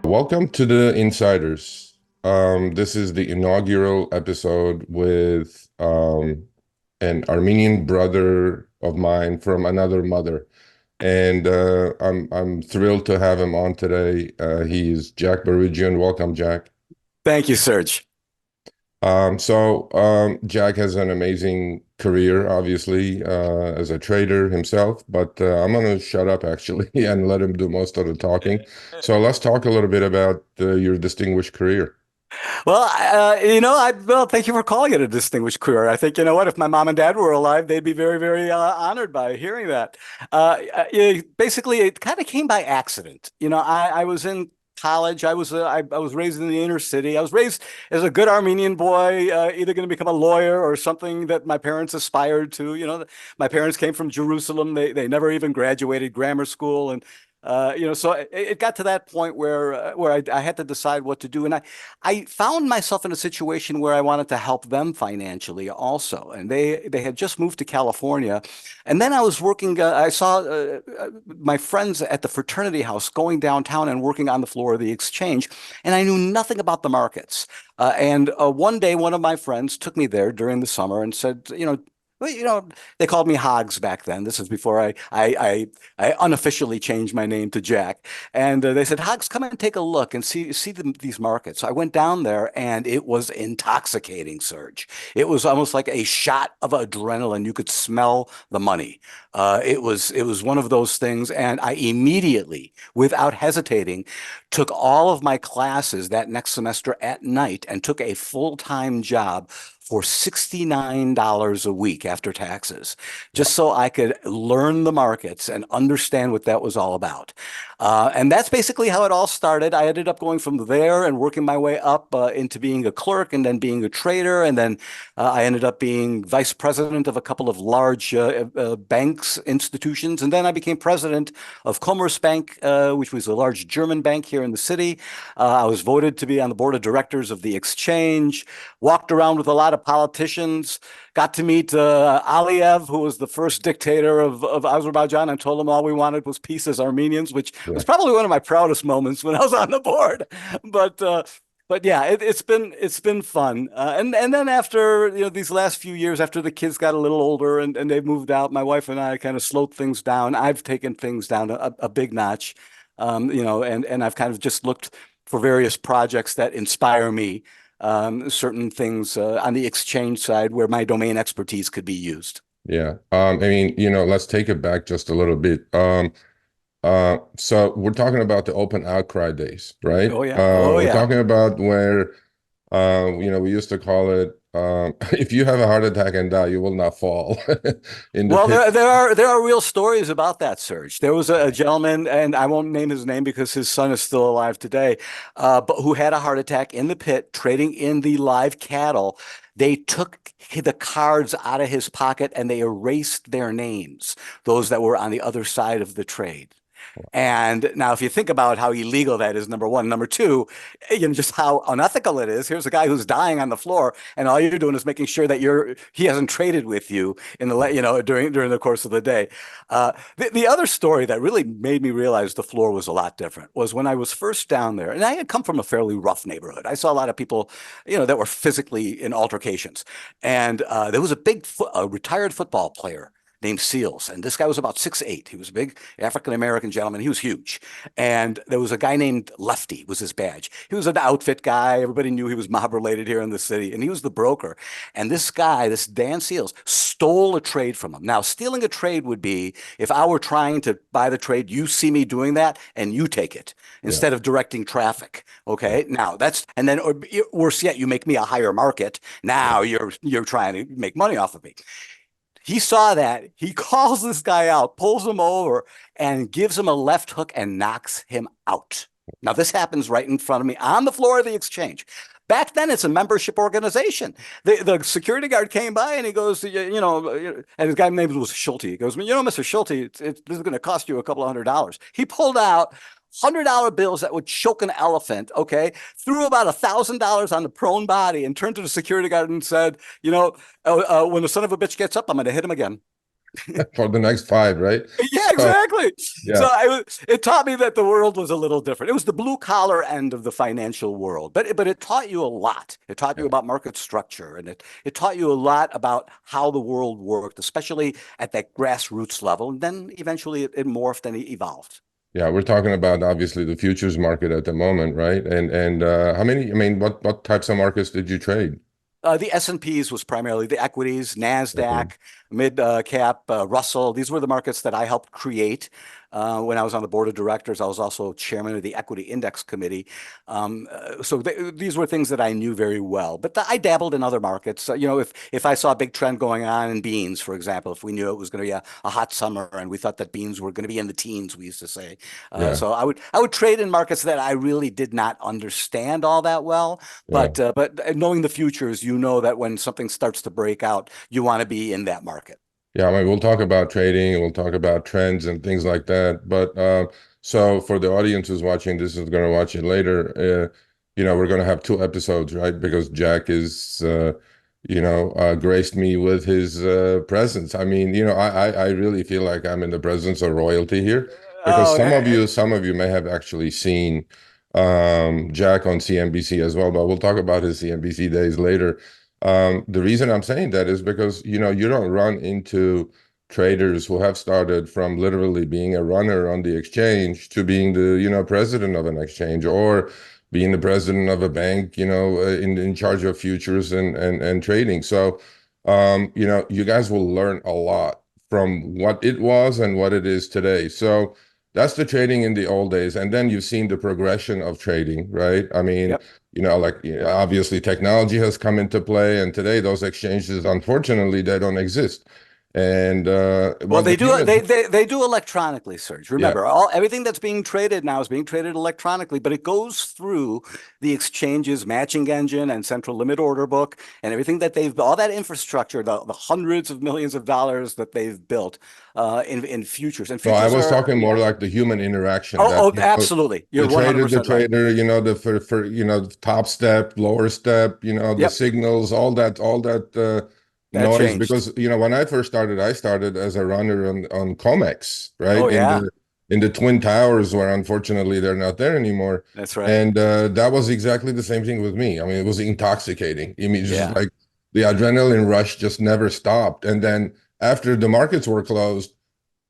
Welcome to the Insiders. This is the inaugural episode with an Armenian brother of mine from another mother, and I'm thrilled to have him on today. He's Jack Bouroudjian. Welcome, Jack. Thank you, Serge. Jack has an amazing career, obviously, as a trader himself, but I'm going to shut up actually and let him do most of the talking. So let's talk a little bit about your distinguished career. Well, thank you for calling it a distinguished career. I think, you know what, if my mom and dad were alive, they'd be very, very honored by hearing that. Basically, it kind of came by accident. I was in college. I was raised in the inner city. I was raised as a good Armenian boy, either going to become a lawyer or something that my parents aspired to. My parents came from Jerusalem. They never even graduated grammar school, and so it got to that point where I had to decide what to do, and I found myself in a situation where I wanted to help them financially also, and they had just moved to California, and then I was working. I saw my friends at the fraternity house going downtown and working on the floor of the exchange, and I knew nothing about the markets. And one day, one of my friends took me there during the summer and said, well, they called me Hogs back then. This is before I unofficially changed my name to Jack. And they said, Hogs, come and take a look and see these markets. So I went down there, and it was intoxicating, Serge. It was almost like a shot of adrenaline. You could smell the money. It was one of those things, and I immediately, without hesitating, took all of my classes that next semester at night and took a full-time job for $69 a week after taxes, just so I could learn the markets and understand what that was all about. And that's basically how it all started. I ended up going from there and working my way up into being a clerk and then being a trader. And then I ended up being vice president of a couple of large banks, institutions. And then I became president of Commerzbank, which was a large German bank here in the city. I was voted to be on the board of directors of the exchange, walked around with a lot of politicians, got to meet Aliyev, who was the first dictator of Azerbaijan, and told him all we wanted was peace as Armenians, which was Yeah. probably one of my proudest moments when I was on the board. But uh, but yeah, it's been fun. And then after these last few years, after the kids got a little older and they've moved out, my wife and I kind of slowed things down. I've taken things down a big notch, and I've kind of just looked for various projects that inspire me, certain things on the exchange side where my domain expertise could be used. Yeah. I mean, let's take it back just a little bit. So we're talking about the open outcry days, right? Oh yeah, oh We're yeah. talking about where, we used to call it, if you have a heart attack and die, you will not fall in the Well, pit. there are real stories about that, Serge. There was a gentleman, and I won't name his name because his son is still alive today, but who had a heart attack in the pit trading in the live cattle. They took the cards out of his pocket and they erased their names, those that were on the other side of the trade. And now, if you think about how illegal that is, number one, number two, just how unethical it is. Here's a guy who's dying on the floor, and all you're doing is making sure that he hasn't traded with you in during the course of the day. The other story that really made me realize the floor was a lot different was when I was first down there, and I had come from a fairly rough neighborhood. I saw a lot of people, that were physically in altercations, and there was a retired football player named Seals. And this guy was about 6'8". He was a big African-American gentleman. He was huge. And there was a guy named Lefty was his badge. He was an outfit guy. Everybody knew he was mob related here in the city. And he was the broker. And this guy, this Dan Seals, stole a trade from him. Now, stealing a trade would be if I were trying to buy the trade, you see me doing that and you take it Yeah. instead of directing traffic. Okay. Now and then, or worse yet, you make me a higher market. Now you're trying to make money off of me. He saw that. He calls this guy out, pulls him over, and gives him a left hook and knocks him out. Now, this happens right in front of me on the floor of the exchange. Back then, it's a membership organization. The security guard came by and he goes, and his guy name was Schulte. He goes, Mr. Schulte, this is going to cost you a couple of $100. He pulled out $100 bills that would choke an elephant, okay, threw about $1,000 on the prone body and turned to the security guard and said, when the son of a bitch gets up, I'm going to hit him again. for the next five, right? Yeah, So exactly. So yeah, it taught me that the world was a little different. It was the blue collar end of the financial world, but it taught you a lot. It taught you yeah, about market structure, and it taught you a lot about how the world worked, especially at that grassroots level. And then eventually it morphed and it evolved. yeah. We're talking about obviously the futures market at the moment, right? And how many? I mean, what types of markets did you trade? The S&Ps was primarily the equities, Okay. NASDAQ, mid cap, Russell. These were the markets that I helped create when I was on the board of directors. I was also chairman of the equity index committee. So these were things that I knew very well. But I dabbled in other markets. If I saw a big trend going on in beans, for example, if we knew it was going to be a hot summer and we thought that beans were going to be in the teens, we used to say. Yeah, So I would trade in markets that I really did not understand all that well. yeah. But knowing the futures, you know that when something starts to break out, you want to be in that market. Yeah, I mean, we'll talk about trading and we'll talk about trends and things like that. But so for the audience who's watching this is going to watch it later, we're going to have two episodes, right? Because Jack is, graced me with his presence. I mean, I really feel like I'm in the presence of royalty here because Oh, some of you may have actually seen Jack on CNBC as well, but we'll talk about his CNBC days later. The reason I'm saying that is because, you don't run into traders who have started from literally being a runner on the exchange to being the, president of an exchange or being the president of a bank, in charge of futures and trading. So, you guys will learn a lot from what it was and what it is today. So that's the trading in the old days. And then you've seen the progression of trading, right? I mean, yep. like obviously technology has come into play, and today those exchanges, unfortunately, they don't exist. And Well, what the they do humans, they do electronically, Serge. yeah, Remember, everything that's being traded now is being traded electronically, but it goes through the exchange's matching engine and central limit order book and everything that they've all that infrastructure, the hundreds of millions of dollars that they've built in futures. And no, I futures was are, talking more yeah. like the human interaction Oh, that, oh, absolutely. You're the 100% right. trader, the for top step, lower step, the Yep, signals, all that that noise. changed. Because when I first started, I started as a runner on Comex, right? Oh, In yeah, the Twin Towers, where unfortunately they're not there anymore. that's right. And that was exactly the same thing with me. I mean, it was intoxicating. I mean, just Yeah. like the adrenaline rush just never stopped. And then after the markets were closed,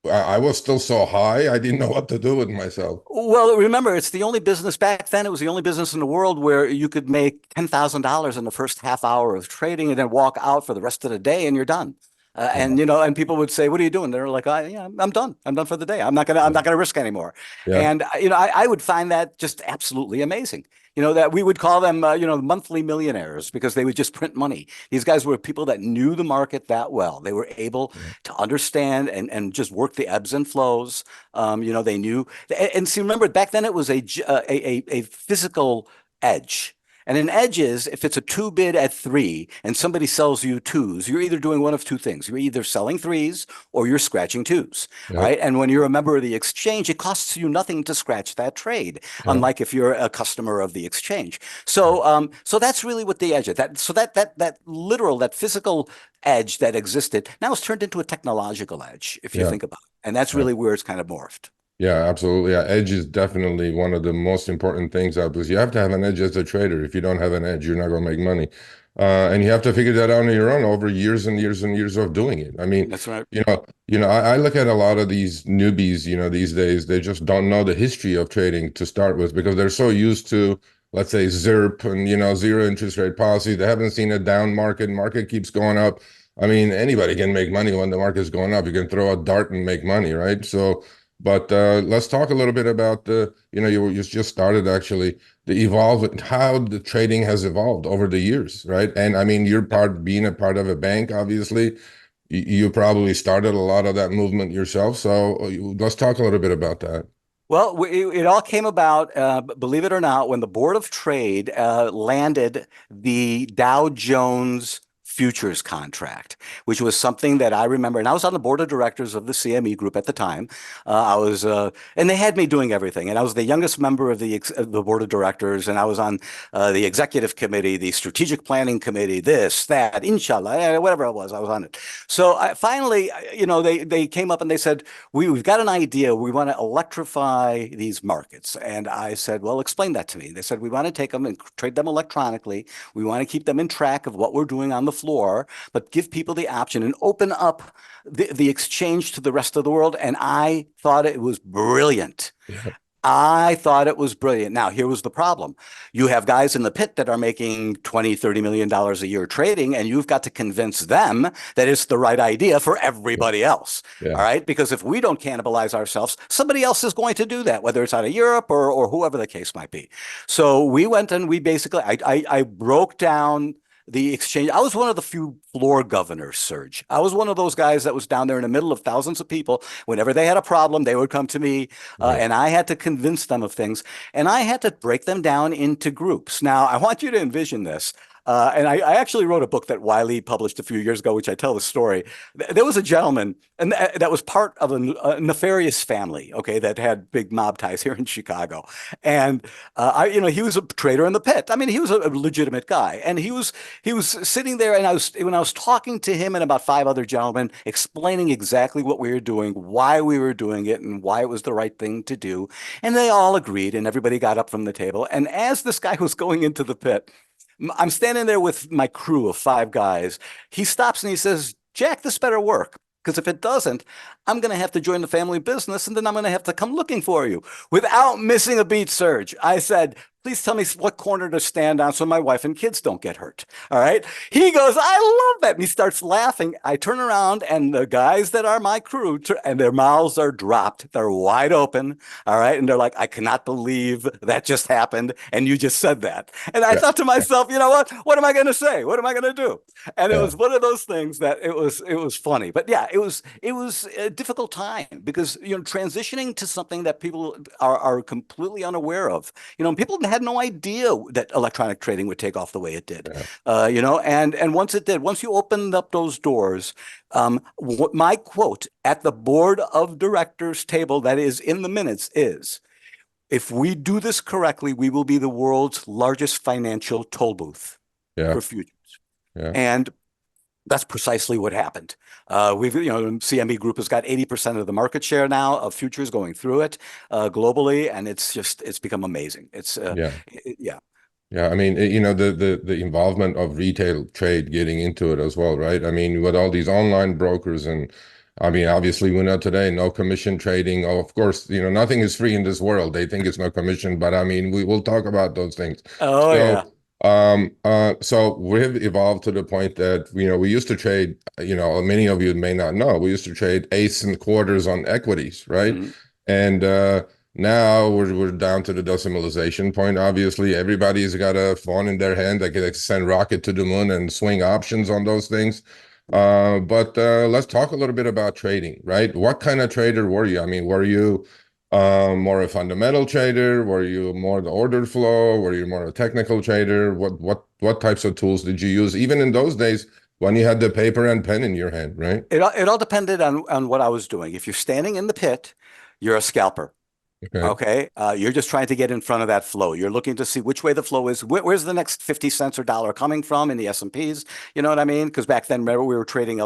I was still so high, I didn't know what to do with myself. Well, remember, it's the only business back then. It was the only business in the world where you could make $10,000 in the first half hour of trading and then walk out for the rest of the day and you're done. Yeah, And people would say, "What are you doing?" They're like, yeah, I'm done. I'm done for the day. I'm yeah, not gonna risk anymore." yeah, And I would find that just absolutely amazing. That we would call them, monthly millionaires because they would just print money. These guys were people that knew the market that well. They were able yeah, to understand and just work the ebbs and flows. They knew, and see, remember back then it was a physical edge. And an edge is if it's a two bid at three and somebody sells you twos, you're either doing one of two things. You're either selling threes or you're scratching twos. All yeah, right. And when you're a member of the exchange, it costs you nothing to scratch that trade, yeah, unlike if you're a customer of the exchange. So that's really what the edge is. That literal, that physical edge that existed now is turned into a technological edge, if you yeah, think about it. And that's yeah. really where it's kind of morphed. Yeah, absolutely. Yeah, edge is definitely one of the most important things out because you have to have an edge as a trader. If you don't have an edge, you're not going to make money. And you have to figure that out on your own over years and years and years of doing it. I mean, That's right. I look at a lot of these newbies, these days, they just don't know the history of trading to start with because they're so used to, let's say, ZIRP and, zero interest rate policy. They haven't seen a down market keeps going up. I mean, anybody can make money when the market's going up. You can throw a dart and make money, right? So, but let's talk a little bit about you just started actually the evolve how the trading has evolved over the years, right? And I mean, being a part of a bank, obviously, you probably started a lot of that movement yourself. So let's talk a little bit about that. Well, it all came about, believe it or not, when the Board of Trade landed the Dow Jones futures contract, which was something that I remember. And I was on the board of directors of the CME group at the time. And they had me doing everything. And I was the youngest member of the board of directors. And I was on the executive committee, the strategic planning committee, this, that, inshallah, whatever it was, I was on it. So finally, they came up and they said, we've got an idea. We want to electrify these markets. And I said, well, explain that to me. They said, we want to take them and trade them electronically. We want to keep them in track of what we're doing on the floor, but give people the option and open up the exchange to the rest of the world. And I thought it was brilliant. Yeah. I thought it was brilliant. Now, here was the problem. You have guys in the pit that are making $20-30 million a year trading, and you've got to convince them that it's the right idea for everybody else. Yeah. All right. Because if we don't cannibalize ourselves, somebody else is going to do that, whether it's out of Europe or whoever the case might be. So we went and we basically, I broke down the exchange. I was one of the few floor governors, Serge. I was one of those guys that was down there in the middle of thousands of people. Whenever they had a problem, they would come to me, and I had to convince them of things, and I had to break them down into groups. Now, I want you to envision this. And I actually wrote a book that Wiley published a few years ago, which I tell the story. There was a gentleman, and that was part of a nefarious family, okay, that had big mob ties here in Chicago. And he was a trader in the pit. I mean, he was a legitimate guy, and he was sitting there, and when I was talking to him and about 5 other gentlemen, explaining exactly what we were doing, why we were doing it, and why it was the right thing to do, and they all agreed, and everybody got up from the table. And as this guy was going into the pit, I'm standing there with my crew of 5 guys. He stops and he says, Jack, this better work. Because if it doesn't, I'm going to have to join the family business, and then I'm going to have to come looking for you. Without missing a beat, Serge, I said, please tell me what corner to stand on so my wife and kids don't get hurt. All right. He goes, I love that. And he starts laughing. I turn around, and the guys that are my crew, and their mouths are dropped. They're wide open. All right. And they're like, I cannot believe that just happened. And you just said that. And I thought to myself, you know what? What am I going to say? What am I going to do? And it was one of those things that it was funny. But yeah, it was a difficult time because, transitioning to something that people are completely unaware of, people had no idea that electronic trading would take off the way it did. And once it did, once you opened up those doors, my quote at the board of directors table that is in the minutes is, if we do this correctly, we will be the world's largest financial toll booth for futures. Yeah. And that's precisely what happened. CME Group has got 80% of the market share now of futures going through it globally, and it's become amazing. Yeah, I mean, the involvement of retail trade getting into it as well, right? I mean, with all these online brokers, and I mean, obviously we know today no commission trading. Of course, nothing is free in this world. They think it's no commission, but I mean, we will talk about those things. So we've evolved to the point that we used to trade, many of you may not know, we used to trade eighths and quarters on equities, right? Mm-hmm. And now we're down to the decimalization point. Obviously, everybody's got a phone in their hand that can send rocket to the moon and swing options on those things. But let's talk a little bit about trading, right? What kind of trader were you? I mean, were you more a fundamental trader? Were you more the order flow? Were you more a technical trader? What types of tools did you use, even in those days when you had the paper and pen in your hand, right? It all depended on what I was doing. If you're standing in the pit, you're a scalper. Okay. You're just trying to get in front of that flow. You're looking to see which way the flow is. Where's the next 50 cents or dollar coming from in the S&Ps? You know what I mean? Because back then, remember, we were trading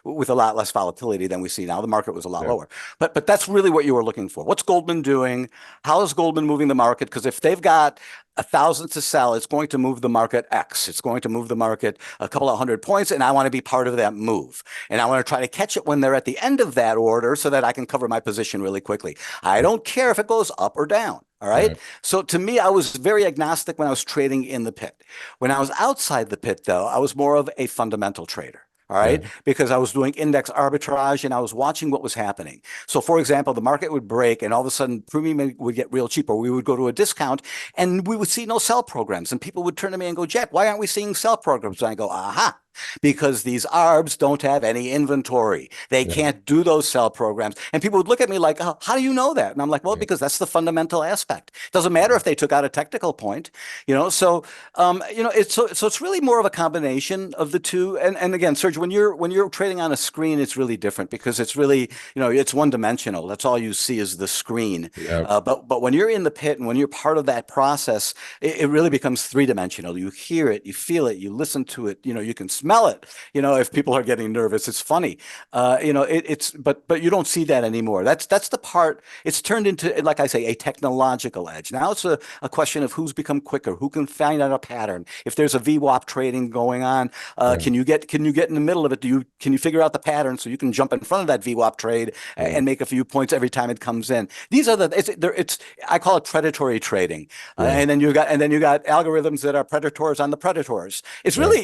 with a lot less volatility than we see now. The market was a lot lower. But that's really what you were looking for. What's Goldman doing? How is Goldman moving the market? Because if they've got 1,000 to sell, it's going to move the market X. It's going to move the market a couple of 100 points, and I want to be part of that move. And I want to try to catch it when they're at the end of that order so that I can cover my position really quickly. I don't care if it goes up or down. All right. So to me, I was very agnostic when I was trading in the pit. When I was outside the pit, though, I was more of a fundamental trader. All right. Because I was doing index arbitrage and I was watching what was happening. So, for example, the market would break and all of a sudden premium would get real cheap, or we would go to a discount and we would see no sell programs. And people would turn to me and go, Jack, why aren't we seeing sell programs? And I go, aha. because these ARBs don't have any inventory. They Yeah. can't do those sell programs. And people would look at me like, oh, how do you know that? And I'm like, well, Yeah. because that's the fundamental aspect. It doesn't matter if they took out a technical point, so so it's really more of a combination of the two. And again, Sergio, when you're trading on a screen, it's really different because it's really, it's one dimensional. That's all you see is the screen. Yeah. But when you're in the pit and when you're part of that process, it really becomes three-dimensional. You hear it, you feel it, you listen to it, you can smell it. If people are getting nervous, it's funny. But you don't see that anymore. That's the part. It's turned into, like I say, a technological edge. Now it's a question of who's become quicker, who can find out a pattern. If there's a VWAP trading going on, Yeah. can you get in the middle of it? Can you figure out the pattern so you can jump in front of that VWAP trade Yeah. and make a few points every time it comes in? These are it's I call it predatory trading, Yeah. and then you got algorithms that are predators on the predators. It's Yeah. really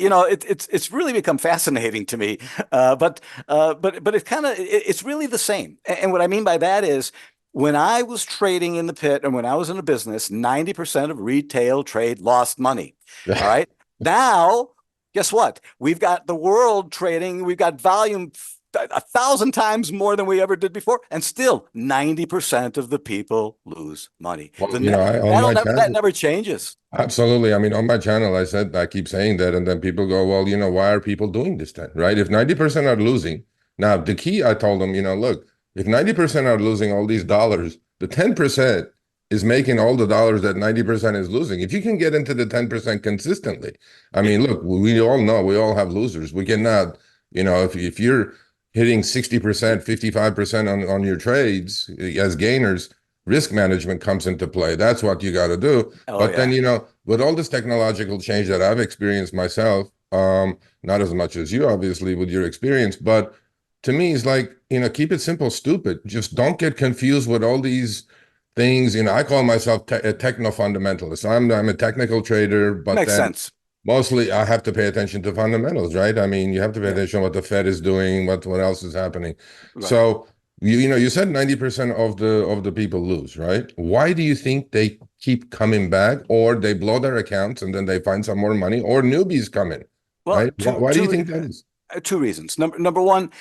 it's really become fascinating to me, but it's really the same. And what I mean by that is, when I was trading in the pit and when I was in a business, 90% of retail trade lost money. All right. Now, guess what? We've got the world trading. We've got volume 1,000 times more than we ever did before, and still 90% of the people lose money. Well, on That'll my never that channel, never changes. absolutely. I mean, on my channel, I keep saying that, and then people go, well, why are people doing this then, right? If 90% are losing, now the key, I told them, look, if 90% are losing all these dollars, the 10% is making all the dollars that 90% is losing. If you can get into the 10% consistently, I mean, look, we all know we all have losers. We cannot, if you're hitting 60%, 55% on your trades as gainers, risk management comes into play. That's what you got to do. Oh But then, yeah, with all this technological change that I've experienced myself, not as much as you, obviously, with your experience, but to me, it's like, keep it simple, stupid. Just don't get confused with all these things. I call myself a techno fundamentalist. I'm a technical trader, but makes then sense. mostly I have to pay attention to fundamentals, right? I mean, you have to pay Yeah, attention to what the Fed is doing, what else is happening. right. So you said 90% of the people lose, right? Why do you think they keep coming back, or they blow their accounts and then they find some more money, or newbies come in, Well, right? Why do you think that is? two reasons. Number one,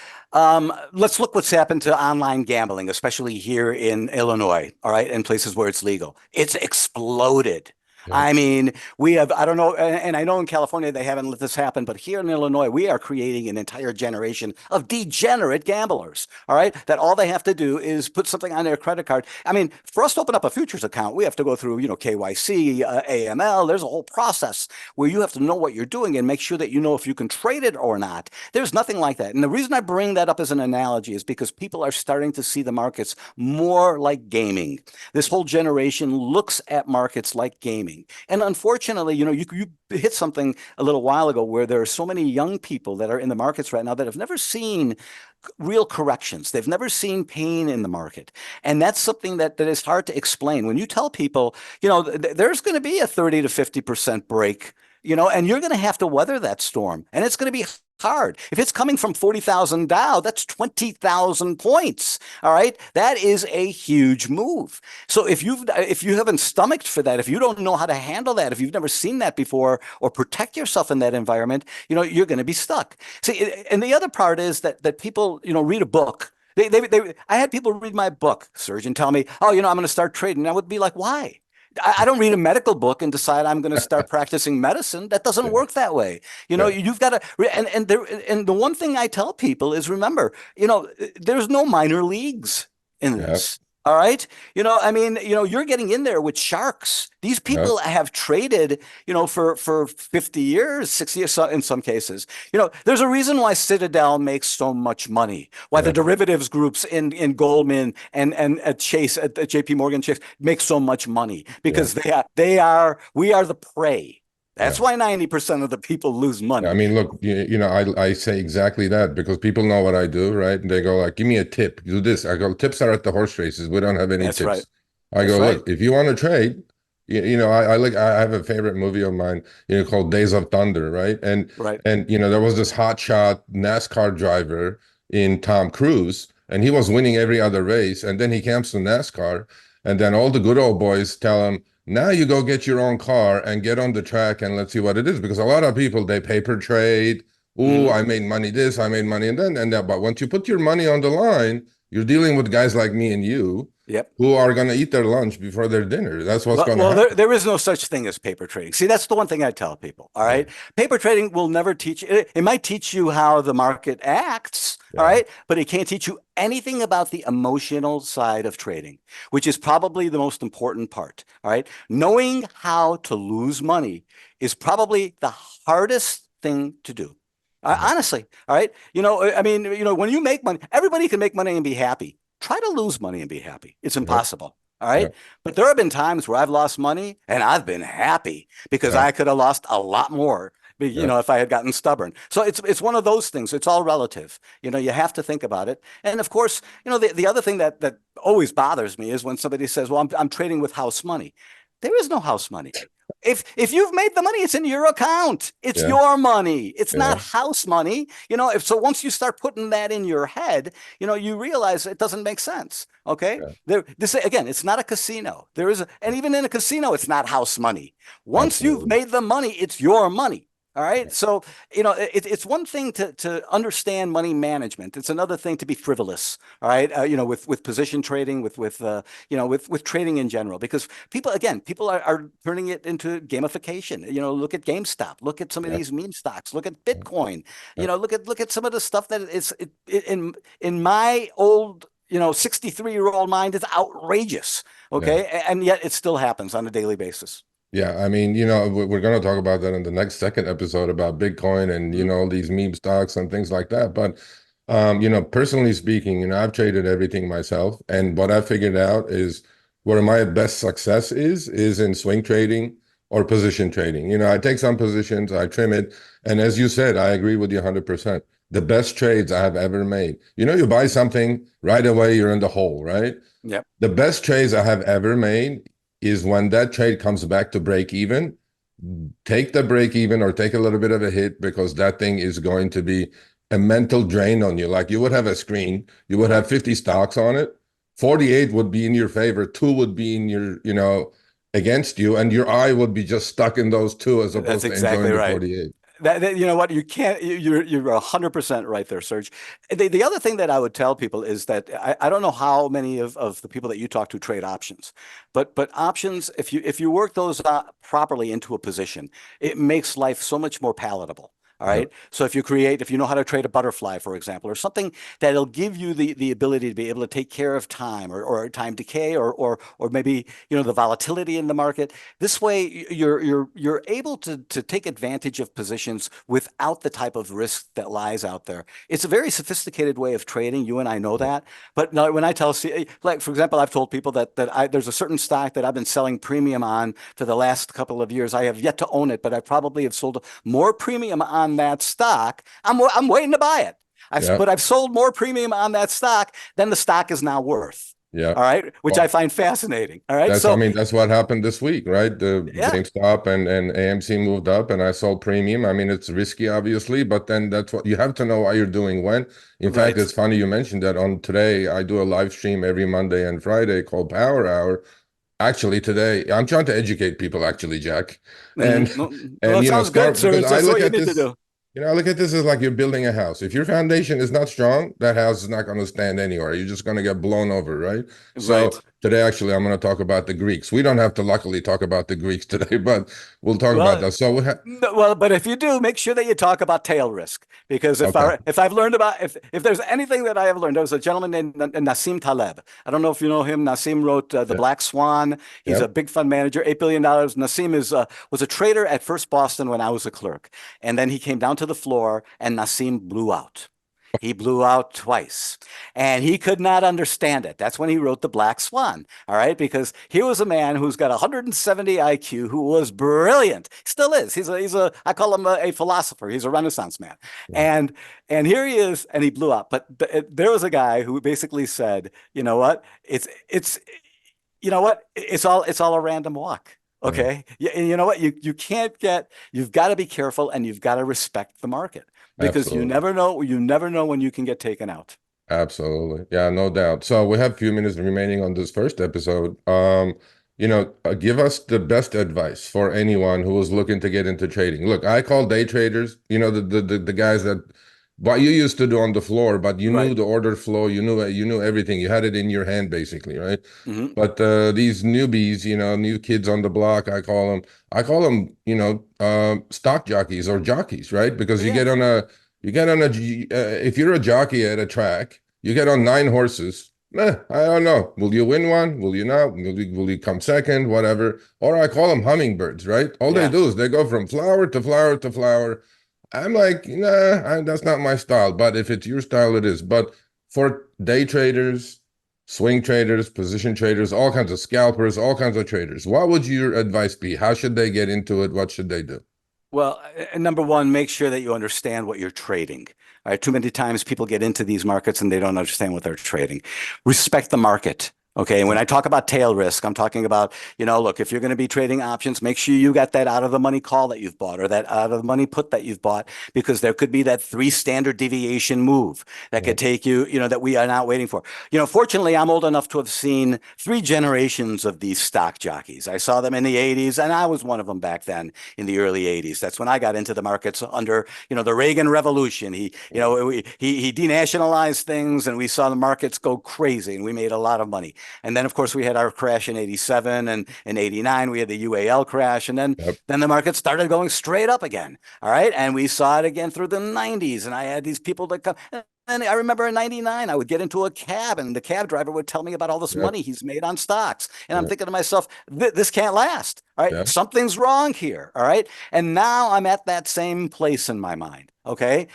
let's look what's happened to online gambling, especially here in Illinois, all right, in places where it's legal. It's exploded. Yeah. I mean, we have, I don't know, and I know in California they haven't let this happen, but here in Illinois, we are creating an entire generation of degenerate gamblers, all right, that all they have to do is put something on their credit card. I mean, for us to open up a futures account, we have to go through, KYC, AML. There's a whole process where you have to know what you're doing and make sure that you know if you can trade it or not. There's nothing like that. And the reason I bring that up as an analogy is because people are starting to see the markets more like gaming. This whole generation looks at markets like gaming. And unfortunately, you hit something a little while ago where there are so many young people that are in the markets right now that have never seen real corrections. They've never seen pain in the market. And that's something that is hard to explain. When you tell people, there's going to be a 30 to 50% break, and you're going to have to weather that storm. And it's going to be hard. If it's coming from 40,000 Dow, that's 20,000 points. All right. That is a huge move. So if you haven't stomached for that, if you don't know how to handle that, if you've never seen that before or protect yourself in that environment, you're going to be stuck. See, and the other part is that people, read a book. I had people read my book, Serge, and tell me, oh, I'm going to start trading. And I would be like, why? I don't read a medical book and decide I'm going to start practicing medicine. That doesn't Yeah. work that way. Yeah. You've got to, and the one thing I tell people is remember, there's no minor leagues in Yeah. this. All right. I mean, you're getting in there with sharks. These Yeah. people have traded, for 50 years, 60 years in some cases. There's a reason why Citadel makes so much money, why the Yeah. derivatives groups in Goldman and at Chase, at JP Morgan Chase make so much money Yeah. because we are the prey. That's Yeah. why 90% of the people lose I money. mean, look, I say exactly that because people know what I do, right? And they go like, give me a tip, do this. I go, tips are at the horse races. We don't have any That's right. tips. I That's go, right. look, if you want to trade, I have a favorite movie of mine, called Days of Thunder, right? Right. And there was this hotshot NASCAR driver in Tom Cruise, and he was winning every other race. And then he comes to NASCAR, and then all the good old boys tell him, now you go get your own car and get on the track and let's see what it is. Because a lot of people, they paper trade Oh, Hmm. I made money this, I made money and then and that. But once you put your money on the line, you're dealing with guys like me and you Yep. who are going to eat their lunch before their dinner. That's what's Well, going to well, happen. there is no such thing as paper trading. See, that's the one thing I tell people. All Yeah, right. Paper trading will never teach you, it might teach you how the market acts. All yeah, right. But it can't teach you anything about the emotional side of trading, which is probably the most important part. All right. Knowing how to lose money is probably the hardest thing to do. yeah, Honestly. All right. I mean, when you make money, everybody can make money and be happy. Try to lose money and be happy. It's yep, impossible. All yeah, right. But there have been times where I've lost money and I've been happy because yeah, I could have lost a lot more, yeah, if I had gotten stubborn. So it's one of those things. It's all relative. You have to think about it. And of course, the other thing that always bothers me is when somebody says, "Well, I'm trading with house money." There is no house money. If you've made the money, it's in your account. It's yeah, your money. It's not yeah, house money. If so, once you start putting that in your head, you realize it doesn't make sense. Okay. yeah, This again, it's not a casino. And even in a casino, it's not house money. Once you've absolutely. made the money, it's your money. All right. So, it's one thing to understand money management. It's another thing to be frivolous. All right. With position trading, with trading in general, because people are turning it into gamification. Look at GameStop, look at some of Yeah, these meme stocks, look at Bitcoin, yeah, look at some of the stuff that in my old 63-year-old mind is outrageous. yeah. Okay. And yet it still happens on a daily basis. Yeah, I mean, we're going to talk about that in the next second episode about Bitcoin and, Mhm. these meme stocks and things like that. But, personally speaking, I've traded everything myself. And what I figured out is where my best success is in swing trading or position trading. I take some positions, I trim it. And as you said, I agree with you 100%. The best trades I have ever made. You buy something right away, you're in the hole, right? Yep. The best trades I have ever made is when that trade comes back to break even, take the break even or take a little bit of a hit because that thing is going to be a mental drain on you. Like you would have a screen, you would have 50 stocks on it. 48 would be in your favor, two would be in your, against you, and your eye would be just stuck in those two as That's opposed to enjoying exactly the right. 48. You know what? You can't. You're 100% right there, Serge. The other thing that I would tell people is that I don't know how many of the people that you talk to trade options, but options, if you work those properly into a position, it makes life so much more palatable. All Yep. right. So if you know how to trade a butterfly, for example, or something that'll give you the ability to be able to take care of time or time decay or maybe the volatility in the market. This way, you're able to take advantage of positions without the type of risk that lies out there. It's a very sophisticated way of trading. You and I know Yep. that. But no, when I tell, like for example, I've told people that there's a certain stock that I've been selling premium on for the last couple of years. I have yet to own it, but I probably have sold more premium on that stock. I'm waiting to buy it. Yep. But I've sold more premium on that stock than the stock is now worth. All Yep. right, which I Well, find fascinating. All right, I so mean, that's what happened this week, right? The yeah. GameStop and AMC moved up and I sold premium. I mean, it's risky, obviously, but then that's what you have to know what you're doing when. In fact, Right. it's funny you mentioned that on today, I do a live stream every Monday and Friday called Power Hour. Actually, today, I'm trying to educate people, actually, Jack. And Well, and it sounds good, start sir. because I That's what look you at need to this, do. I look at this as like you're building a house. If your foundation is not strong, that house is not going to stand anywhere. You're just going to get blown over, right? So Right. today, actually, I'm going to talk about the Greeks. We don't have to luckily talk about the Greeks today, but we'll talk about Well, that. So we have, no, well, but if you do, make sure that you talk about tail risk because okay, if I've learned about if there's anything that I have learned, there was a gentleman named Nassim Taleb. I don't know if you know him. Nassim wrote The yeah, Black Swan. He's a yep, big fund manager, $8 billion. Nassim was a trader at First Boston when I was a clerk, and then he came down to the floor, and Nassim blew out. He blew out twice and he could not understand it. That's when he wrote The Black Swan. All right. Because here was a man who's got 170 IQ who was brilliant. Still is. I call him a philosopher. He's a Renaissance man. yeah, And here he is and he blew up. But there was a guy who basically said, you know what? It's all a random walk. yeah, Okay. And you know what? You've got to be careful and you've got to respect the market because you absolutely. never know, you never know when you can get taken out. Absolutely. Yeah, no doubt. So we have a few minutes remaining on this first episode. give us the best advice for anyone who is looking to get into trading. Look, I call day traders, the guys that what you used to do on the floor, but you knew Right. the order flow, you knew everything. You had it in your hand basically, right? Hmm. But these newbies, new kids on the block, I call them, stock jockeys or jockeys, right? Because Yeah. if you're a jockey at a track, you get on 9 horses. I don't know. Will you win one? Will you not? Will you come second? Whatever. Or I call them hummingbirds, right? All they Yeah. do is they go from flower to flower to flower. I'm like, nah, that's not my style. But if it's your style, it is. But for day traders, swing traders, position traders, all kinds of scalpers, all kinds of traders, what would your advice be? How should they get into it? What should they do? Well, number one, make sure that you understand what you're trading. All right, too many times people get into these markets and they don't understand what they're trading. Respect the market. Okay. And when I talk about tail risk, I'm talking about, look, if you're going to be trading options, make sure you got that out of the money call that you've bought or that out of the money put that you've bought, because there could be that 3 standard deviation move that Yeah, could take you, that we are not waiting for. Fortunately, I'm old enough to have seen 3 generations of these stock jockeys. I saw them in the 80s, and I was one of them back then in the early 80s. That's when I got into the markets under, the Reagan Revolution. He denationalized things, and we saw the markets go crazy, and we made a lot of money. And then, of course, we had our crash in '87, and in '89 we had the UAL crash, and then yep, then the market started going straight up again. All right, and we saw it again through the '90s, and I had these people that come. And I remember in '99, I would get into a cab and the cab driver would tell me about all this yep, money he's made on stocks. And I'm yep, thinking to myself, this can't last. All right. yep, Something's wrong here. All right. And now I'm at that same place in my mind. Okay.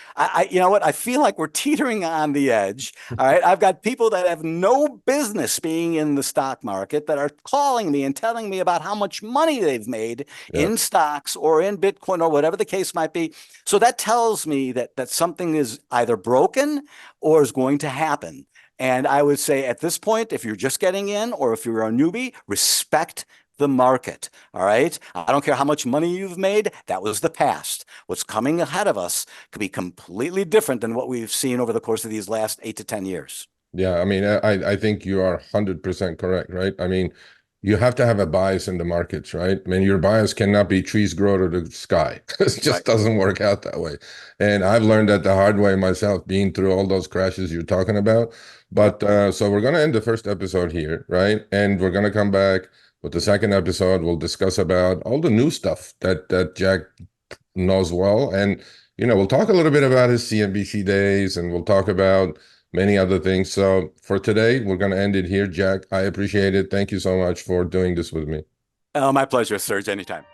You know what? I feel like we're teetering on the edge. All right. I've got people that have no business being in the stock market that are calling me and telling me about how much money they've made yep. in stocks or in Bitcoin or whatever the case might be. So that tells me that something is either broken or is going to happen. And I would say at this point, if you're just getting in or if you're a newbie, respect the market. All right. I don't care how much money you've made. That was the past. What's coming ahead of us could be completely different than what we've seen over the course of these last 8 to 10 years. Yeah, I mean, I think you are 100% correct, right? I mean, you have to have a bias in the markets, right? I mean, your bias cannot be trees grow to the sky. It Right. just doesn't work out that way. And I've learned that the hard way myself, being through all those crashes you're talking about. Yep. But so we're going to end the first episode here, right? And we're going to come back with the second episode. We'll discuss about all the new stuff that Jack knows well. And, we'll talk a little bit about his CNBC days and we'll talk about many other things. So for today, we're going to end it here. Jack, I appreciate it. Thank you so much for doing this with me. My pleasure, Serge. Anytime.